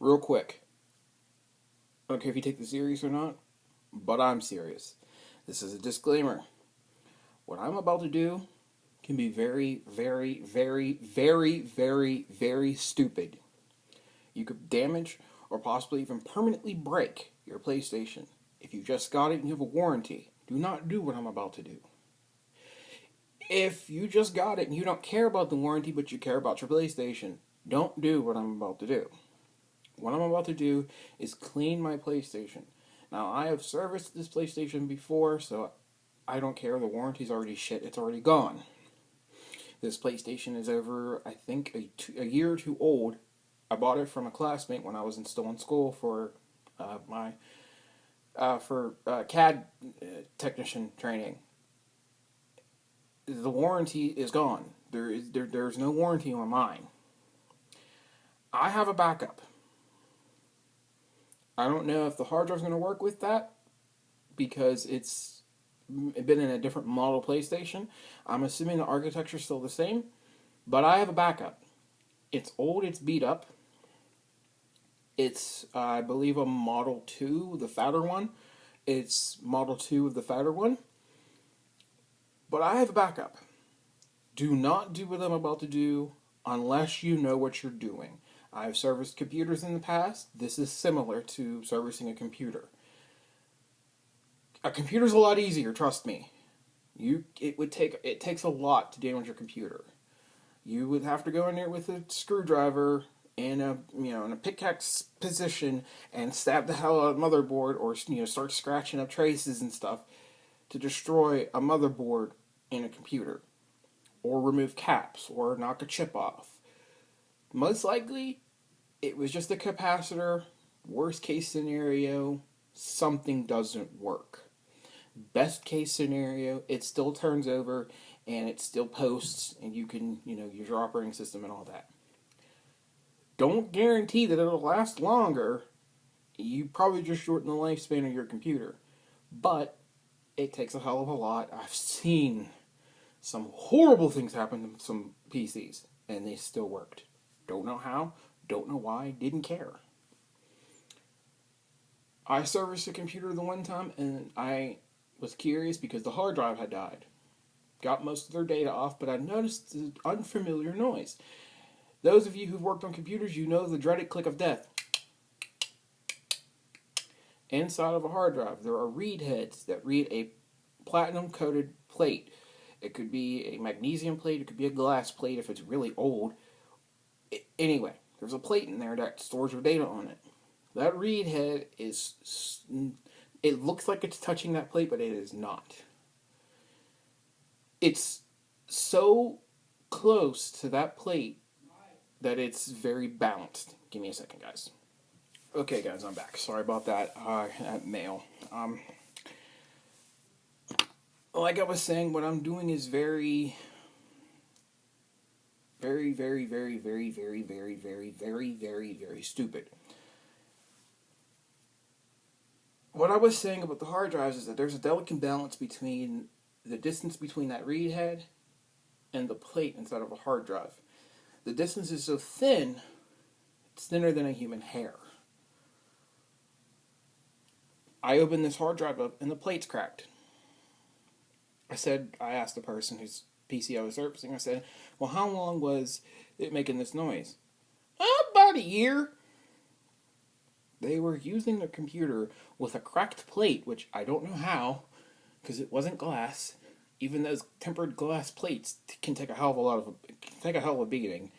Real quick. I don't care if you take this serious or not, but I'm serious. This is a disclaimer. What I'm about to do can be very, very, very, very, very, very stupid. You could damage or possibly even permanently break your PlayStation. If you just got it and you have a warranty, do not do what I'm about to do. If you just got it and you don't care about the warranty but you care about your PlayStation, don't do what I'm about to do. What I'm about to do is clean my PlayStation. Now, I have serviced this PlayStation before, so I don't care. The warranty's already shit. It's already gone. This PlayStation is over, I think, a year or two old. I bought it from a classmate when I was still in school for my CAD technician training. The warranty is gone. There's no warranty on mine. I have a backup. I don't know if the hard drive's going to work with that because it's been in a different model PlayStation. I'm assuming the architecture's still the same, but I have a backup. It's old, it's beat up. It's, I believe, a Model 2, the fatter one. It's Model 2 of the fatter one. But I have a backup. Do not do what I'm about to do unless you know what you're doing. I've serviced computers in the past. This is similar to servicing a computer. A computer's a lot easier, trust me. It takes a lot to damage your computer. You would have to go in there with a screwdriver in a pickaxe position and stab the hell out of a motherboard, or start scratching up traces and stuff to destroy a motherboard in a computer, or remove caps, or knock a chip off. Most likely, it was just a capacitor. Worst case scenario, something doesn't work. Best case scenario, it still turns over and it still posts and you can, use your operating system and all that. Don't guarantee that it'll last longer. You probably just shorten the lifespan of your computer. But it takes a hell of a lot. I've seen some horrible things happen to some PCs and they still worked. Don't know how, don't know why, didn't care. I serviced a computer the one time and I was curious because the hard drive had died. Got most of their data off, but I noticed an unfamiliar noise. Those of you who've worked on computers, you know the dreaded click of death. Inside of a hard drive, there are read heads that read a platinum-coated plate. It could be a magnesium plate, it could be a glass plate if it's really old. Anyway, there's a plate in there that stores your data on it. That read head it looks like it's touching that plate, but it is not. It's so close to that plate that it's very balanced. Give me a second, guys. Okay, guys, I'm back. Sorry about that. That mail. Like I was saying, what I'm doing is very, very, very, very, very, very, very, very, very, very, very stupid. What I was saying about the hard drives is that there's a delicate balance between the distance between that read head and the plate inside of a hard drive. The distance is so thin, it's thinner than a human hair. I opened this hard drive up and the plate's cracked. I asked the person whose PC I was servicing, I said, well, how long was it making this noise? About a year. They were using a computer with a cracked plate, which I don't know how, because it wasn't glass. Even those tempered glass plates can take a hell of a beating.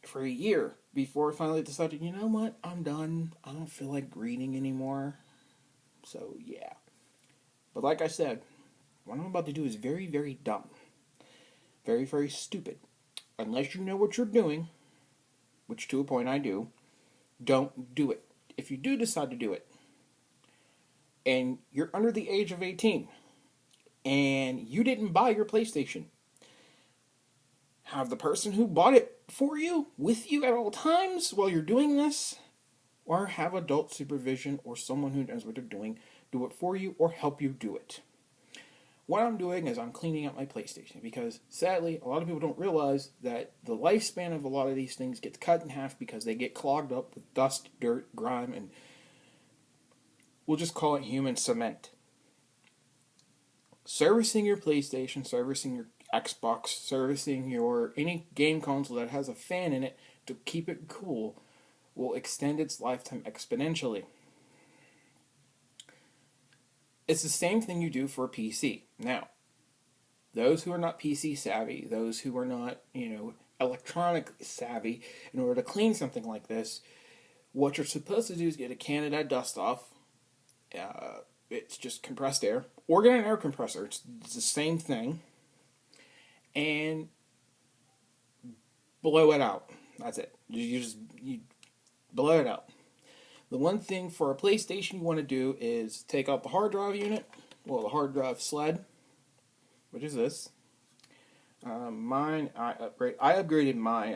For a year before I finally decided, you know what, I'm done. I don't feel like reading anymore. So yeah. But like I said, what I'm about to do is very, very dumb. Very, very stupid. Unless you know what you're doing, which to a point I do, don't do it. If you do decide to do it, and you're under the age of 18, and you didn't buy your PlayStation, have the person who bought it for you with you at all times while you're doing this, or have adult supervision or someone who knows what they're doing do it for you or help you do it. what I'm doing is I'm cleaning up my PlayStation because sadly, a lot of people don't realize that the lifespan of a lot of these things gets cut in half because they get clogged up with dust, dirt, grime, and we'll just call it human cement. Servicing your PlayStation, servicing your Xbox, servicing your any game console that has a fan in it to keep it cool will extend its lifetime exponentially. It's the same thing you do for a PC. Now, those who are not PC savvy, those who are not, electronic savvy, in order to clean something like this, what you're supposed to do is get a can of that dust off. It's just compressed air. Or get an air compressor. It's the same thing. And blow it out. That's it. You blow it out. The one thing for a PlayStation you want to do is take out the hard drive unit, the hard drive sled, which is this. I upgraded my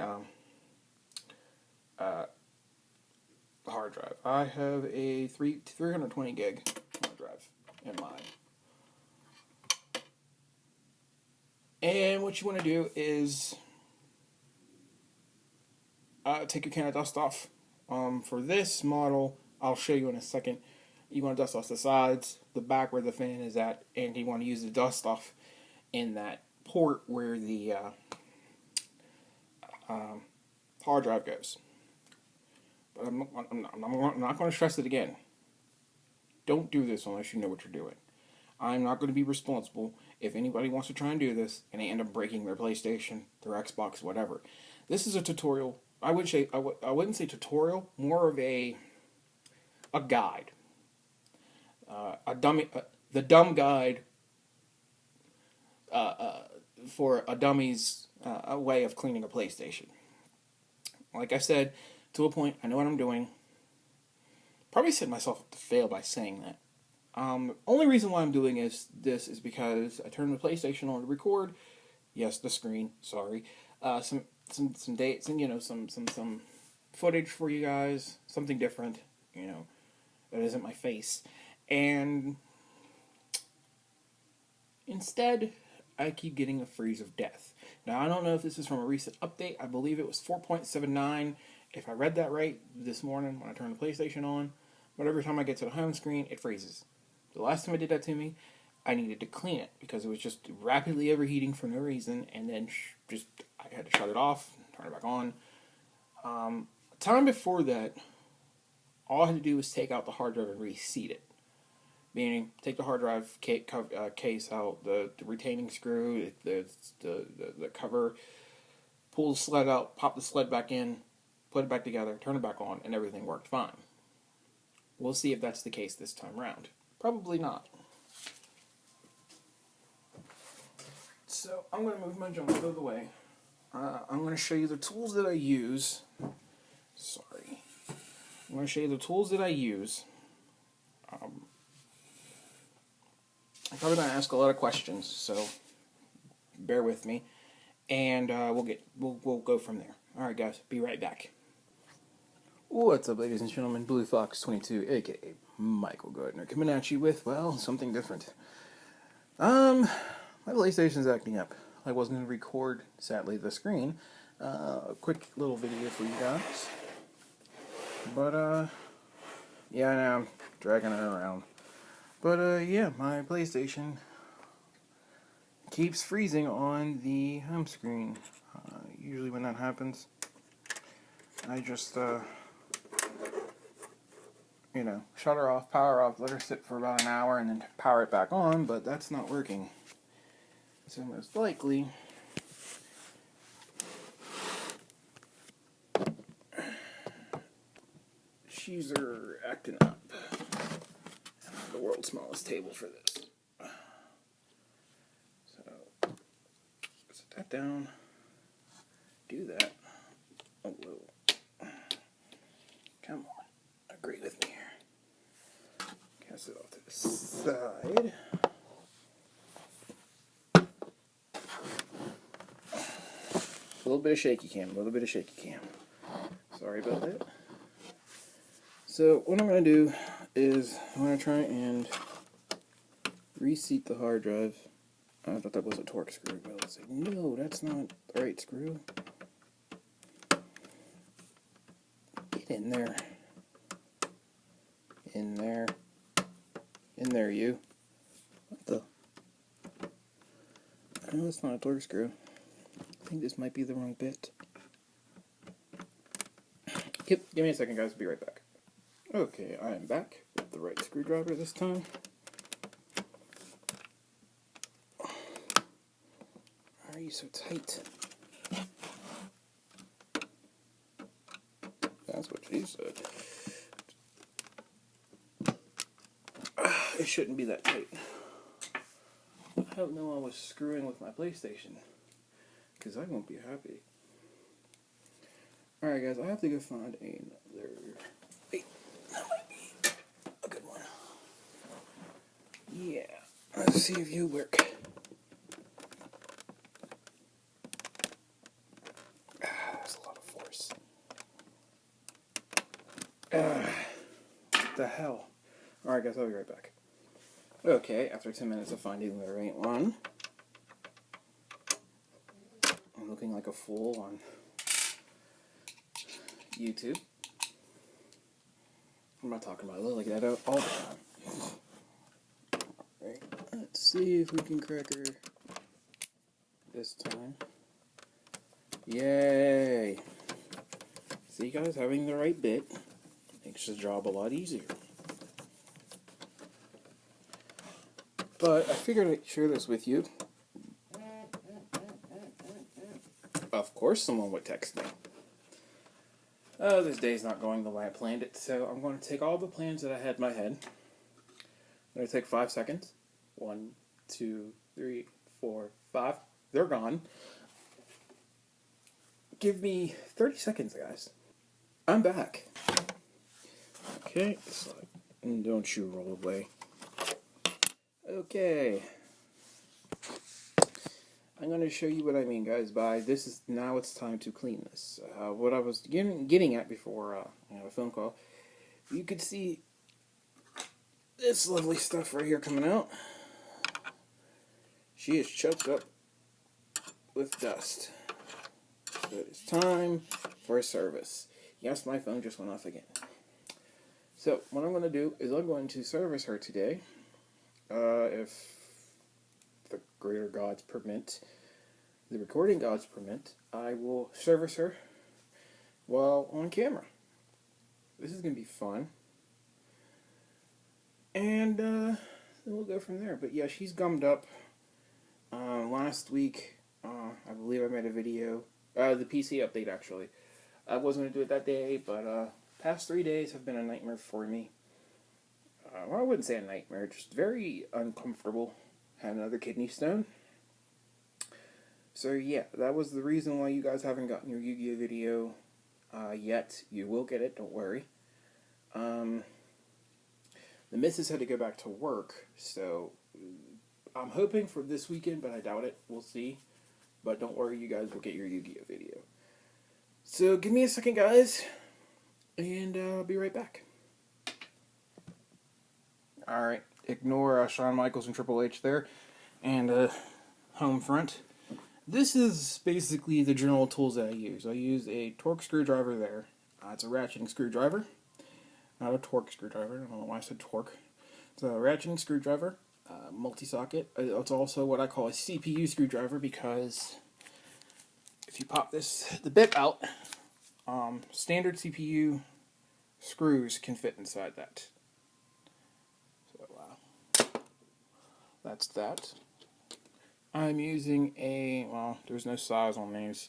hard drive. I have a 320 gig hard drive in mine. And what you want to do is take your can of dust off. For this model, I'll show you in a second. You want to dust off the sides, the back where the fan is at, and you want to use the dust off in that port where the hard drive goes. But I'm not going to stress it again. Don't do this unless you know what you're doing. I'm not going to be responsible if anybody wants to try and do this and they end up breaking their PlayStation, their Xbox, whatever. This is a tutorial. I wouldn't say tutorial, more of a guide. The dumb guide for a dummy's way of cleaning a PlayStation. Like I said, to a point, I know what I'm doing. Probably set myself up to fail by saying that. Only reason why I'm doing this is because I turned the PlayStation on to record. Yes, the screen. Sorry. Some dates and some footage for you guys, something different, that isn't my face. And instead, I keep getting a freeze of death. Now, I don't know if this is from a recent update. I believe it was 4.79. If I read that right this morning when I turned the PlayStation on, but every time I get to the home screen, it freezes. The last time it did that to me, I needed to clean it because it was just rapidly overheating for no reason, and then I had to shut it off, turn it back on. Time before that, all I had to do was take out the hard drive and reseat it. Meaning, take the hard drive case out, the retaining screw, the cover, pull the sled out, pop the sled back in, put it back together, turn it back on, and everything worked fine. We'll see if that's the case this time around. Probably not. So, I'm going to move my junk out of the way. I'm going to show you the tools that I use. Sorry. I'm going to show you the tools that I use. I'm probably going to ask a lot of questions, so bear with me. And we'll go from there. Alright guys, be right back. What's up, ladies and gentlemen? Blue Fox 22, aka Michael Gardner, coming at you with, something different. My PlayStation's acting up. I wasn't going to record, sadly, the screen. A quick little video for you guys. But, yeah, now I'm dragging it around. But, yeah, my PlayStation keeps freezing on the home screen. Usually when that happens, I just, shut her off, power off, let her sit for about an hour, and then power it back on, but that's not working. So most likely, she's acting up. The world's smallest table for this. So, set that down. Do that. Oh, whoa. Come on. Agree with me here. Cast it off to the side. A little bit of shaky cam. Sorry about that. So what I'm going to do is I'm going to try and reseat the hard drive I thought that was a torque screw, but I was like, no, that's not the right screw. Get in there. In there. In there, you. What the? No, that's not a torque screw. I think this might be the wrong bit. Yep, give me a second, guys. I'll be right back. Okay, I am back with the right screwdriver this time. Why are you so tight? That's what she said. It shouldn't be that tight. I don't know I was screwing with my PlayStation, because I won't be happy. Alright guys, I have to go find another... Wait, that might be a good one. Yeah, let's see if you work. That's a lot of force. What the hell? Alright guys, I'll be right back. Okay, after 10 minutes of finding the right one, I'm looking like a fool on YouTube. I'm not talking about it. I look like that all the time. Alright, let's see if we can crack her this time. Yay! See guys, having the right bit makes the job a lot easier. But I figured I'd share this with you. Of course someone would text me. Oh, this day's not going the way I planned it, so I'm going to take all the plans that I had in my head. I'm going to take 5 seconds. 1, 2, 3, 4, 5. They're gone. Give me 30 seconds, guys. I'm back. Okay, so don't you roll away. Okay. I'm going to show you what I mean, guys, by this is, now it's time to clean this. What I was getting at before the phone call, you could see this lovely stuff right here coming out. She is choked up with dust. So it's time for a service. Yes, my phone just went off again. So what I'm going to do is I'm going to service her today. If the greater gods permit, the recording gods permit, I will service her while on camera. This is going to be fun. And then we'll go from there. But yeah, she's gummed up. Last week, I believe I made a video, the PC update actually. I wasn't going to do it that day, but past 3 days have been a nightmare for me. Well, I wouldn't say a nightmare, just very uncomfortable. Had another kidney stone. So yeah, that was the reason why you guys haven't gotten your Yu-Gi-Oh video yet. You will get it, don't worry. The missus had to go back to work, so I'm hoping for this weekend, but I doubt it. We'll see. But don't worry, you guys will get your Yu-Gi-Oh video. So give me a second, guys, and I'll be right back. Alright, ignore Shawn Michaels and Triple H there, and home front. This is basically the general tools that I use. I use a torque screwdriver there. It's a ratcheting screwdriver, not a torque screwdriver. I don't know why I said torque. It's a ratcheting screwdriver, multi-socket. It's also what I call a CPU screwdriver because if you pop the bit out, standard CPU screws can fit inside that. That's that. I'm using well, there's no size on these.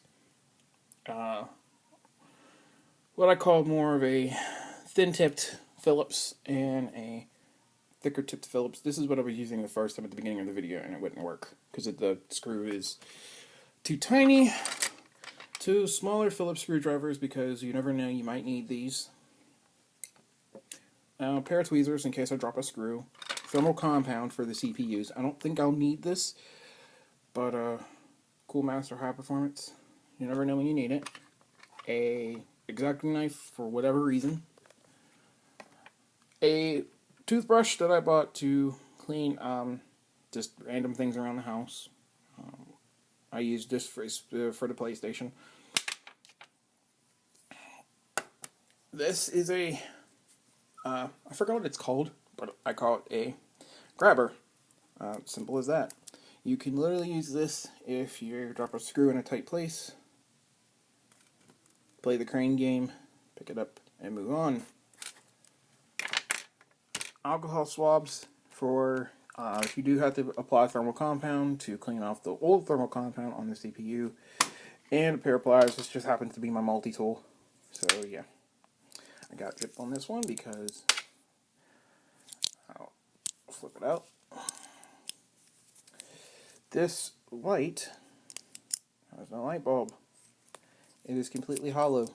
What I call more of a thin-tipped Phillips and a thicker-tipped Phillips. This is what I was using the first time at the beginning of the video, and it wouldn't work because the screw is too tiny. Two smaller Phillips screwdrivers because you never know, you might need these. A pair of tweezers in case I drop a screw. Thermal compound for the CPUs. I don't think I'll need this, but Cool Master High Performance. You never know when you need it. A X-Acto knife for whatever reason. A toothbrush that I bought to clean just random things around the house. I use this for the PlayStation. This is a, I forgot what it's called, but I call it a grabber. Simple as that. You can literally use this if you drop a screw in a tight place, play the crane game, pick it up, and move on. Alcohol swabs for if you do have to apply thermal compound to clean off the old thermal compound on the CPU. And a pair of pliers. This just happens to be my multi-tool. So yeah. I got drip on this one because I'll flip it out. This light has no light bulb. It is completely hollow.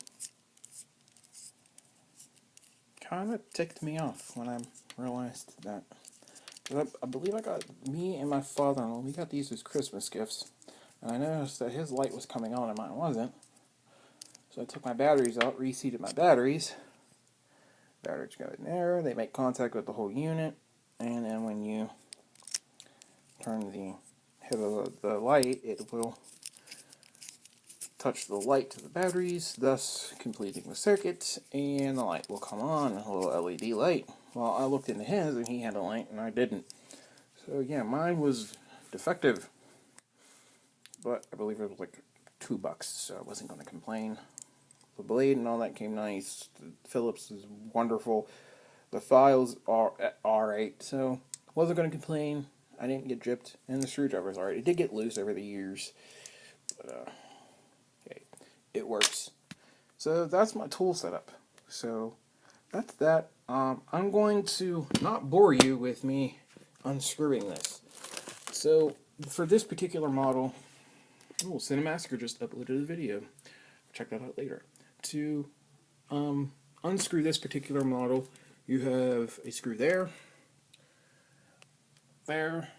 Kind of ticked me off when I realized that. I believe I got, me and my father-in-law, we got these as Christmas gifts. And I noticed that his light was coming on and mine wasn't. So I took my batteries out, reseated my batteries. Batteries go in there, they make contact with the whole unit. And then when you turn the head of the light, it will touch the light to the batteries, thus completing the circuit, and the light will come on, a little LED light. Well, I looked into his, and he had a light, and I didn't. So yeah, mine was defective. But I believe it was like $2, so I wasn't going to complain. The blade and all that came nice. The Phillips is wonderful. The files are alright, so wasn't going to complain. I didn't get dripped, and the screwdriver's alright. It did get loose over the years, but okay, it works. So that's my tool setup. So that's that. I'm going to not bore you with me unscrewing this. So for this particular model, Cinemassacre just uploaded a video. Check that out later. To unscrew this particular model, you have a screw there, there,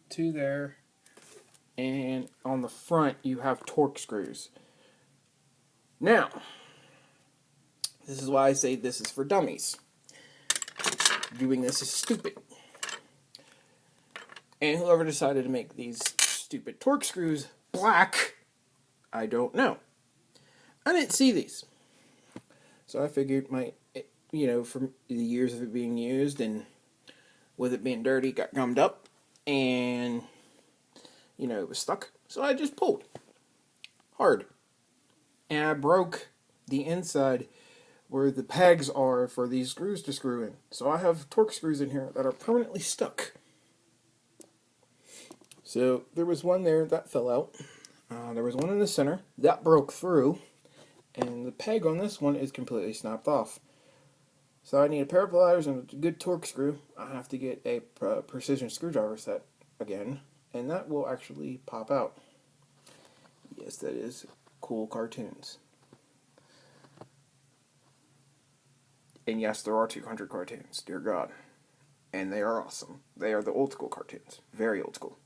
two there, and on the front you have torque screws. Now, this is why I say this is for dummies. Doing this is stupid. And whoever decided to make these stupid torque screws black, I don't know. I didn't see these. So I figured from the years of it being used and with it being dirty, got gummed up and, it was stuck. So I just pulled hard. And I broke the inside where the pegs are for these screws to screw in. So I have torque screws in here that are permanently stuck. So there was one there that fell out. There was one in the center that broke through. And the peg on this one is completely snapped off. So I need a pair of pliers and a good torque screw. I have to get a precision screwdriver set again. And that will actually pop out. Yes, that is cool cartoons. And yes, there are 200 cartoons, dear God. And they are awesome. They are the old school cartoons. Very old school.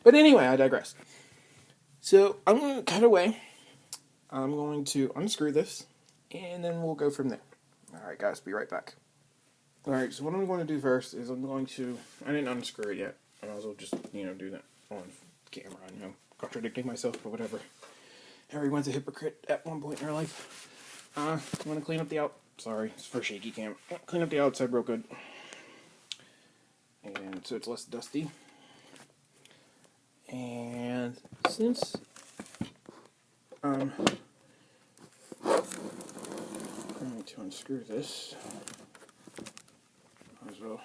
But anyway, I digress. So I'm going to cut away. I'm going to unscrew this, and then we'll go from there. Alright guys, be right back. Alright, so what I'm going to do first is I didn't unscrew it yet. I might as well just, do that on camera. I know, contradicting myself, but whatever. Everyone's a hypocrite at one point in their life. I'm going to clean up the sorry, it's for shaky cam. Clean up the outside real good. And so it's less dusty. And since I'm going to unscrew this, might as well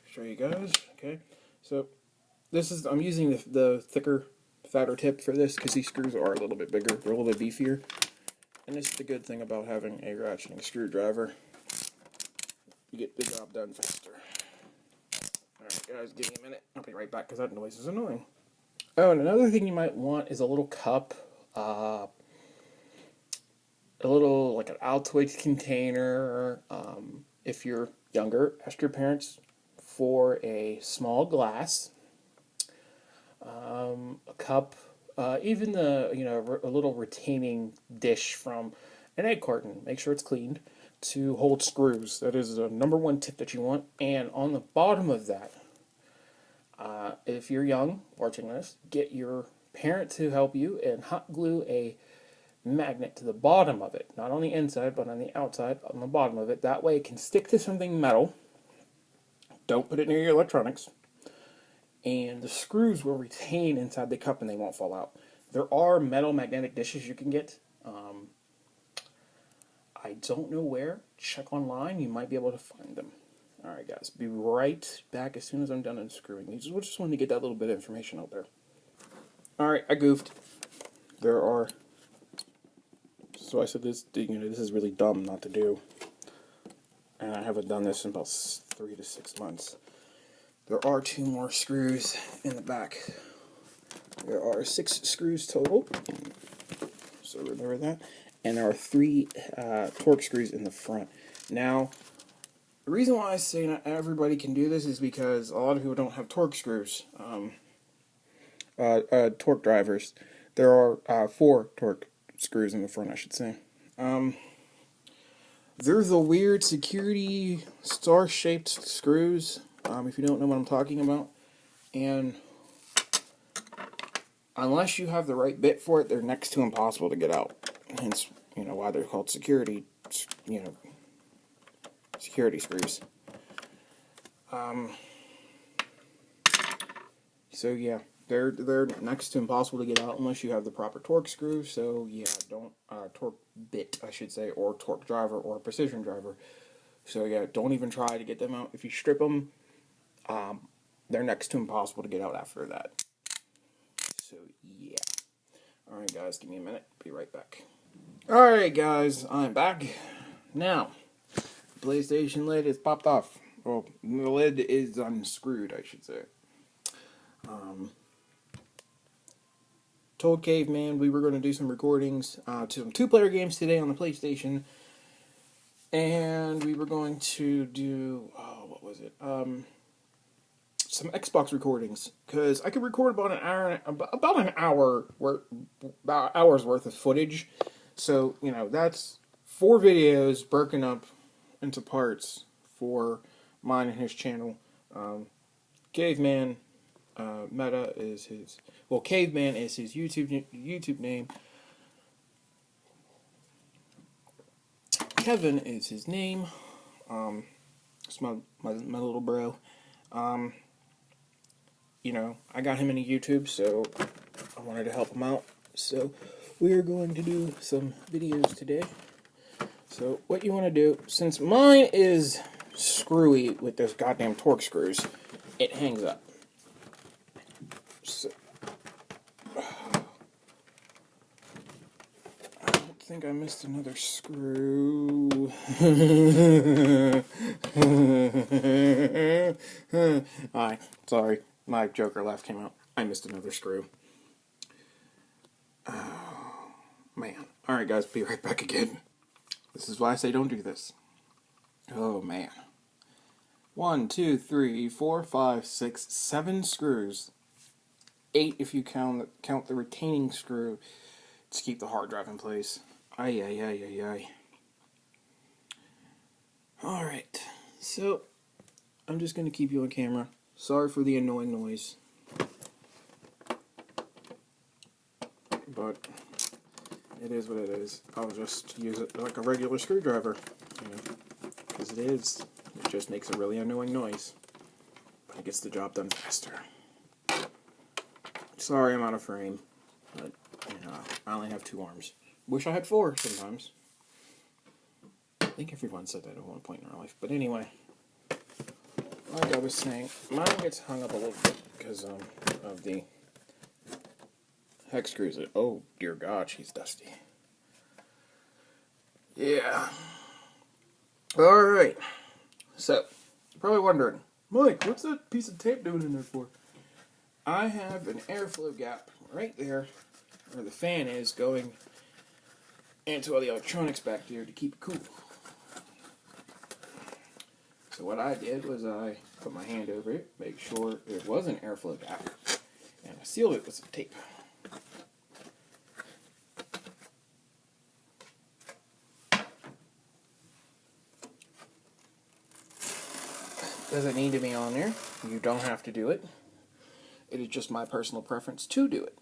show you guys. Okay, so I'm using the thicker, fatter tip for this because these screws are a little bit bigger, they're a little bit beefier. And this is the good thing about having a ratcheting screwdriver. You get the job done faster. Alright guys, give me a minute. I'll be right back because that noise is annoying. Oh, and another thing you might want is a little cup, a little, like an Altoids container. If you're younger, ask your parents for a small glass, a cup, even a little retaining dish from an egg carton. Make sure it's cleaned to hold screws. That is the number one tip that you want. And on the bottom of that, if you're young watching this, get your parent to help you and hot glue a magnet to the bottom of it. Not on the inside, but on the outside, on the bottom of it. That way it can stick to something metal. Don't put it near your electronics. And the screws will retain inside the cup and they won't fall out. There are metal magnetic dishes you can get. I don't know where. Check online. You might be able to find them. Alright guys, be right back as soon as I'm done unscrewing these. I just wanted to get that little bit of information out there. Alright, I goofed. There are... So I said this, this is really dumb not to do. And I haven't done this in about 3 to 6 months. There are 2 more screws in the back. There are 6 screws total. So remember that. And there are 3 torque screws in the front. Now, the reason why I say not everybody can do this is because a lot of people don't have torque screws. Torque drivers. There are 4 torque screws in the front, I should say. They're the weird security star-shaped screws, if you don't know what I'm talking about. And unless you have the right bit for it, they're next to impossible to get out. Hence, why they're called security, security screws. So yeah, they're next to impossible to get out unless you have the proper torque screw. So yeah, don't torque bit, I should say, or torque driver or precision driver. So yeah, don't even try to get them out. If you strip them, they're next to impossible to get out after that. So yeah. Alright guys, give me a minute. Be right back. Alright guys, I'm back. Now, the PlayStation lid is popped off. Well, the lid is unscrewed, I should say. Told Caveman we were going to do some recordings to some 2-player games today on the PlayStation. And we were going to do, what was it? Some Xbox recordings, because I could record about an hour's worth of footage. So that's 4 videos broken up into parts for mine and his channel. Caveman Meta is his. Well, Caveman is his YouTube name. Kevin is his name. It's my little bro. I got him into YouTube, so I wanted to help him out. So we are going to do some videos today. So what you want to do, since mine is screwy with those goddamn torque screws, it hangs up. So I don't think I missed another screw. Alright, sorry. My Joker laugh came out. I missed another screw. Oh, man. Alright, guys, be right back again. This is why I say don't do this. Oh, man. 1, 2, 3, 4, 5, 6, 7 screws. 8 if you count the retaining screw to keep the hard drive in place. Ay, ay, ay, ay, ay. Alright, so I'm just going to keep you on camera. Sorry for the annoying noise. But it is what it is. I'll just use it like a regular screwdriver. Because it just makes a really annoying noise. But it gets the job done faster. Sorry I'm out of frame. But, I only have 2 arms. Wish I had 4 sometimes. I think everyone said that at one point in their life. But anyway. Like I was saying, mine gets hung up a little bit because of the hex screws. Oh, dear God, she's dusty. Yeah. Alright. So, you're probably wondering, Mike, what's that piece of tape doing in there for? I have an airflow gap right there where the fan is going into all the electronics back there to keep it cool. So what I did was I put my hand over it, make sure there was an airflow gap, and I sealed it with some tape. Doesn't need to be on there. You don't have to do it. It is just my personal preference to do it.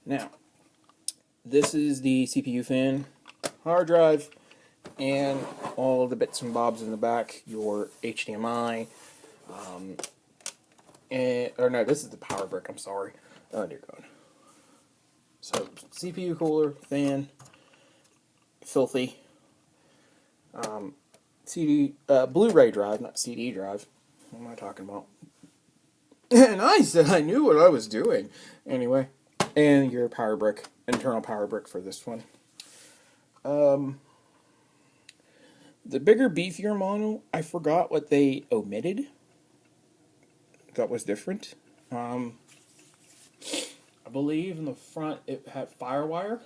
Now, this is the CPU fan, hard drive, and all of the bits and bobs in the back. Your HDMI, or no, this is the power brick. I'm sorry. Oh dear God. So CPU cooler, fan, filthy. Blu-ray drive, not CD drive. What am I talking about? And I said I knew what I was doing. Anyway, and your power brick, internal power brick for this one. The bigger, beefier model, I forgot what they omitted. That was different. I believe in the front it had FireWire.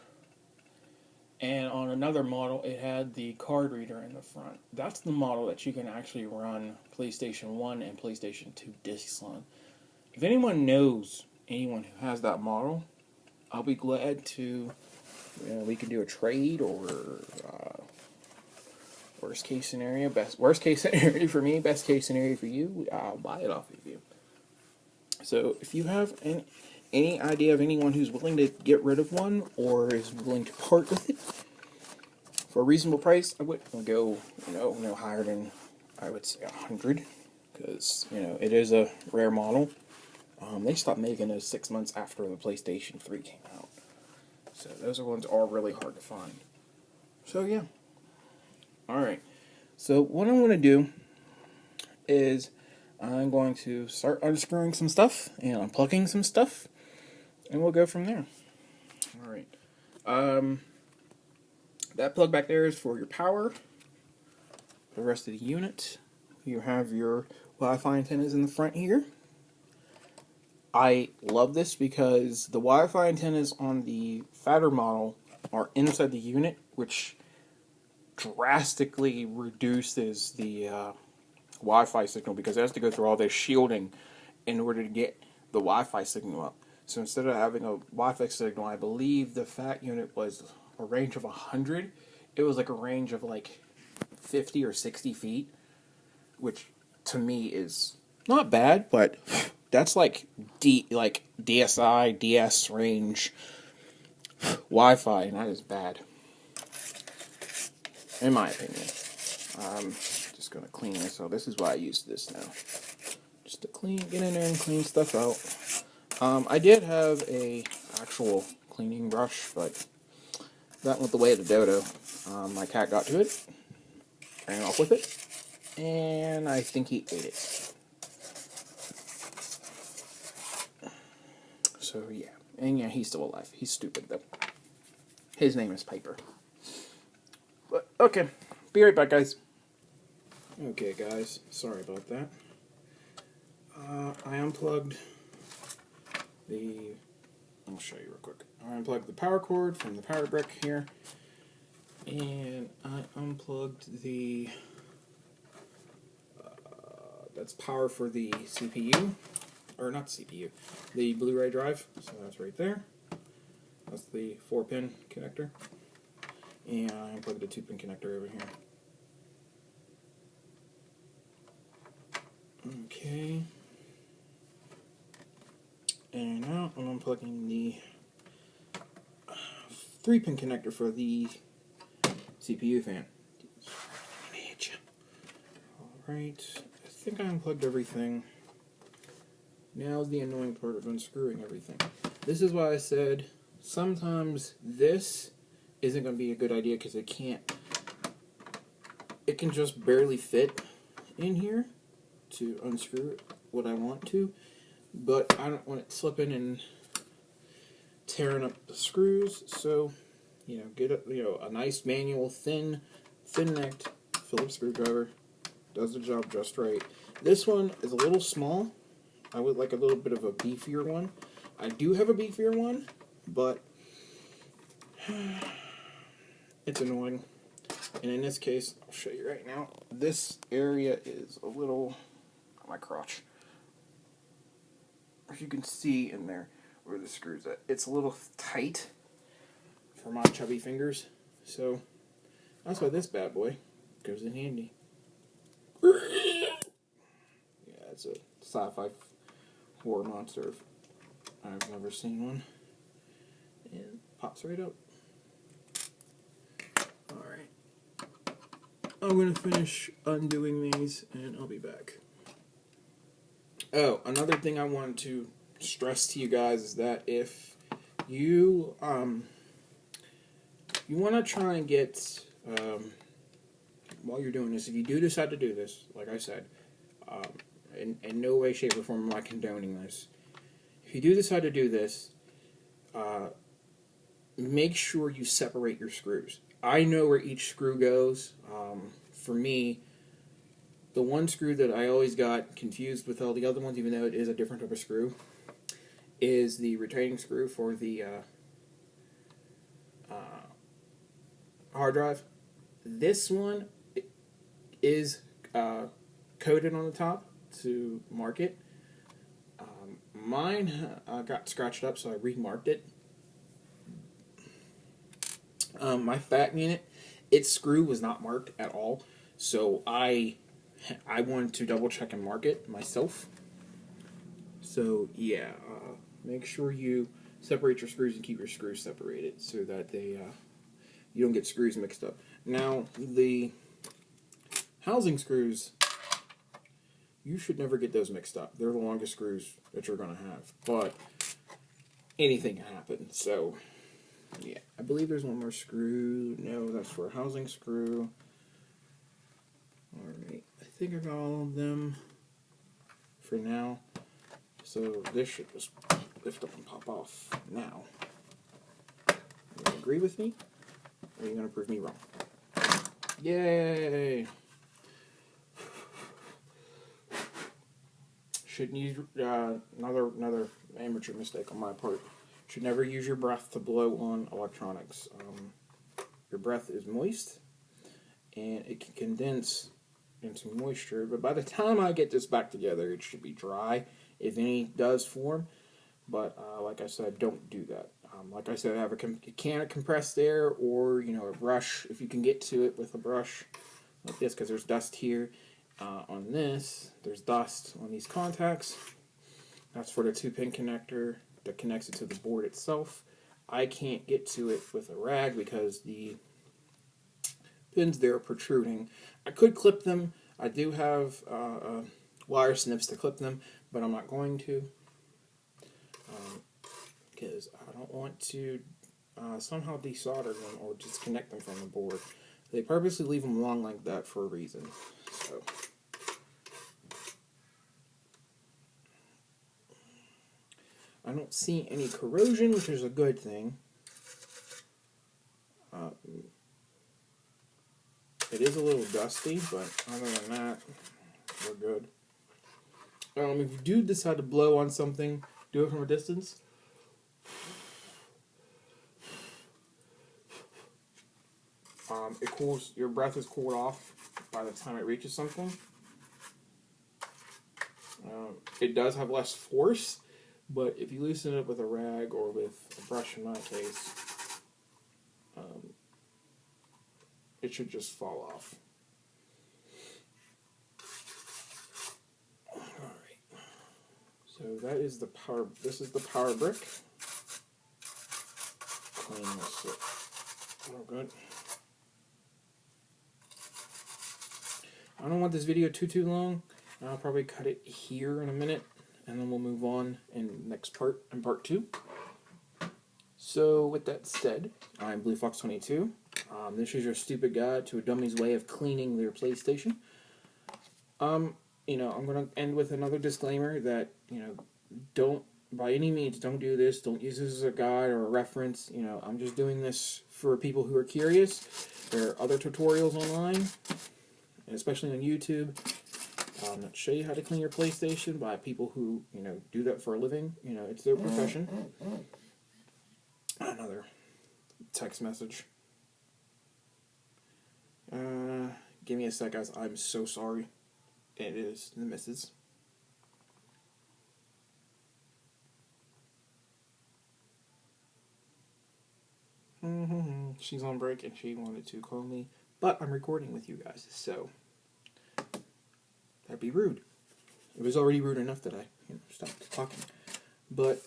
And on another model, it had the card reader in the front. That's the model that you can actually run PlayStation 1 and PlayStation 2 discs on. If anyone knows anyone who has that model, I'll be glad to, we can do a trade or worst case scenario, worst case scenario for me, best case scenario for you, I'll buy it off of you. So if you have any idea of anyone who's willing to get rid of one or is willing to part with it for a reasonable price, I wouldn't go, no higher than, I would say, 100, because it is a rare model. They stopped making those 6 months after the PlayStation 3 came out, so those ones are really hard to find. So yeah, all right. So what I'm going to do is I'm going to start unscrewing some stuff and unplugging some stuff, and we'll go from there. All right. That plug back there is for your power. The rest of the unit, you have your Wi-Fi antennas in the front here. I love this because the Wi-Fi antennas on the fatter model are inside the unit, which drastically reduces the Wi-Fi signal, because it has to go through all this shielding in order to get the Wi-Fi signal up. So instead of having a Wi-Fi signal, I believe the fat unit was a range of 100. It was like a range of like 50 or 60 feet, which to me is not bad, but that's like DSI, DS range Wi-Fi, and that is bad, in my opinion. Just gonna clean this. So this is why I use this now, just to get in there and clean stuff out. I did have a actual cleaning brush, but that went the way of the dodo. My cat got to it, ran off with it, and I think he ate it. So yeah, and yeah, he's still alive. He's stupid though. His name is Piper. But okay, be right back, guys. Okay, guys, sorry about that. I unplugged I'll show you real quick. I unplugged the power cord from the power brick here, and I unplugged the that's power for the CPU, or not the CPU, the Blu-ray drive. So that's right there. That's the 4-pin connector, and I unplugged the 2-pin connector over here. Okay. And now I'm unplugging the 3-pin connector for the CPU fan. Alright, I think I unplugged everything. Now's the annoying part of unscrewing everything. This is why I said sometimes this isn't going to be a good idea, because it can just barely fit in here to unscrew it what I want to. But I don't want it slipping and tearing up the screws, so get a nice manual thin-necked Phillips screwdriver does the job just right. This one is a little small. I would like a little bit of a beefier one. I do have a beefier one, but it's annoying. And in this case, I'll show you right now. This area is a little my crotch. If you can see in there where the screw's at, it's a little tight for my chubby fingers, so that's why this bad boy goes in handy. Yeah, it's a sci-fi horror monster. I've never seen one. And pops right up. Alright. I'm going to finish undoing these, and I'll be back. Oh, another thing I wanted to stress to you guys is that if you you want to try and get, while you're doing this, if you do decide to do this, like I said, in no way, shape, or form am I condoning this. If you do decide to do this, make sure you separate your screws. I know where each screw goes. For me, the one screw that I always got confused with all the other ones, even though it is a different type of screw, is the retaining screw for the hard drive. This one is coated on the top to mark it. Mine got scratched up, so I remarked it. My fat unit, its screw was not marked at all, so I wanted to double check and mark it myself. So yeah, make sure you separate your screws and keep your screws separated so that they you don't get screws mixed up. Now the housing screws, you should never get those mixed up. They're the longest screws that you're going to have, but anything can happen. So yeah, I believe there's one more screw. No, that's for a housing screw. Alright, I think I got all of them for now. So this should just lift up and pop off now. You gonna agree with me? Or are you gonna prove me wrong? Yay! Shouldn't use another amateur mistake on my part. Should never use your breath to blow on electronics. Your breath is moist, and it can condense into moisture. But by the time I get this back together, it should be dry, if any does form. But like I said, don't do that. Like I said, have a can of compressed air, or a brush if you can get to it with a brush like this, because there's dust here. On this, there's dust on these contacts. That's for the 2-pin connector that connects it to the board itself. I can't get to it with a rag because the pins there are protruding. I could clip them. I do have wire snips to clip them, but I'm not going to because I don't want to somehow desolder them or disconnect them from the board. They purposely leave them long like that for a reason. So I don't see any corrosion, which is a good thing. It is a little dusty, but other than that, we're good. If you do decide to blow on something, do it from a distance. It cools. Your breath is cooled off by the time it reaches something. It does have less force, but if you loosen it up with a rag or with a brush, in my case, it should just fall off. Alright. So that is the power. This is the power brick. Clean this up. Oh, good. I don't want this video too long. I'll probably cut it here in a minute, and then we'll move on in the next part, in part 2. So, with that said, I'm BlueFox22. This is your stupid guide to a dummy's way of cleaning their PlayStation. I'm going to end with another disclaimer that, don't, by any means, don't do this. Don't use this as a guide or a reference. I'm just doing this for people who are curious. There are other tutorials online, especially on YouTube, that show you how to clean your PlayStation by people who, do that for a living. It's their profession. Another text message. Give me a sec, guys. I'm so sorry. It is the missus. She's on break and she wanted to call me, but I'm recording with you guys, so That'd be rude. It was already rude enough that I stopped talking. But,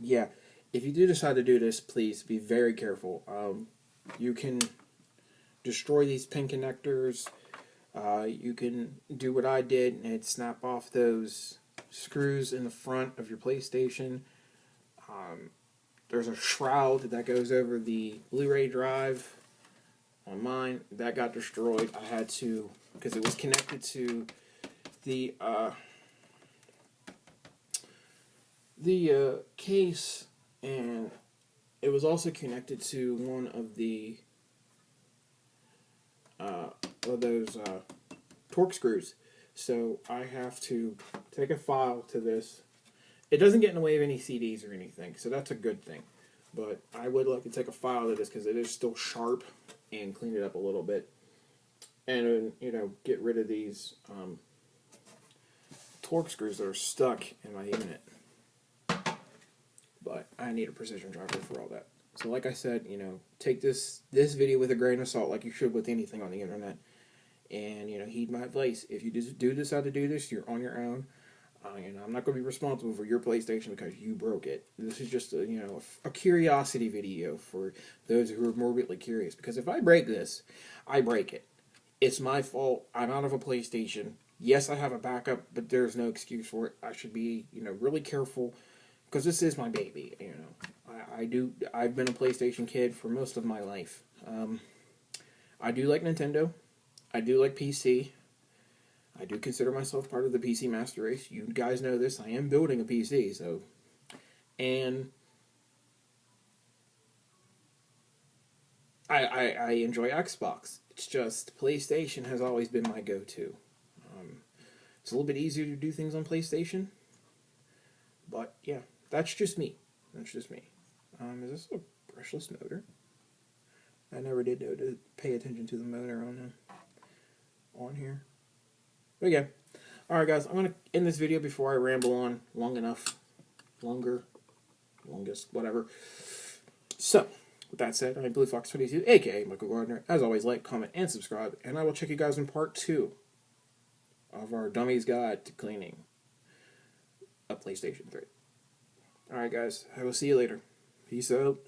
yeah. If you do decide to do this, please be very careful. You can destroy these pin connectors. You can do what I did and snap off those screws in the front of your PlayStation. There's a shroud that goes over the Blu-ray drive on mine. That got destroyed. I had to, because it was connected to the case, and it was also connected to one of the those Torx screws. So I have to take a file to this. It doesn't get in the way of any CDs or anything, so that's a good thing. But I would like to take a file to this because it is still sharp, and clean it up a little bit. And, get rid of these Torx screws that are stuck in my unit. But I need a precision driver for all that. So like I said, take this video with a grain of salt like you should with anything on the internet. And, heed my advice. If you do decide to do this, you're on your own. I'm not going to be responsible for your PlayStation because you broke it. This is just a curiosity video for those who are morbidly curious. Because if I break this, I break it. It's my fault. I'm out of a PlayStation. Yes, I have a backup, but there's no excuse for it. I should be, really careful because this is my baby. I've been a PlayStation kid for most of my life. I do like Nintendo. I do like PC. I do consider myself part of the PC master race. You guys know this. I am building a PC, so. And I enjoy Xbox. It's just PlayStation has always been my go-to. It's a little bit easier to do things on PlayStation. But, yeah, that's just me. Is this a brushless motor? I never did know to pay attention to the motor on here. But yeah. Alright guys, I'm going to end this video before I ramble on longest, whatever. So, with that said, I'm Blue Fox 22, aka Michael Gardner. As always, like, comment, and subscribe. And I will check you guys in part 2 of our Dummy's Guide to Cleaning a PlayStation 3. Alright guys, I will see you later. Peace out.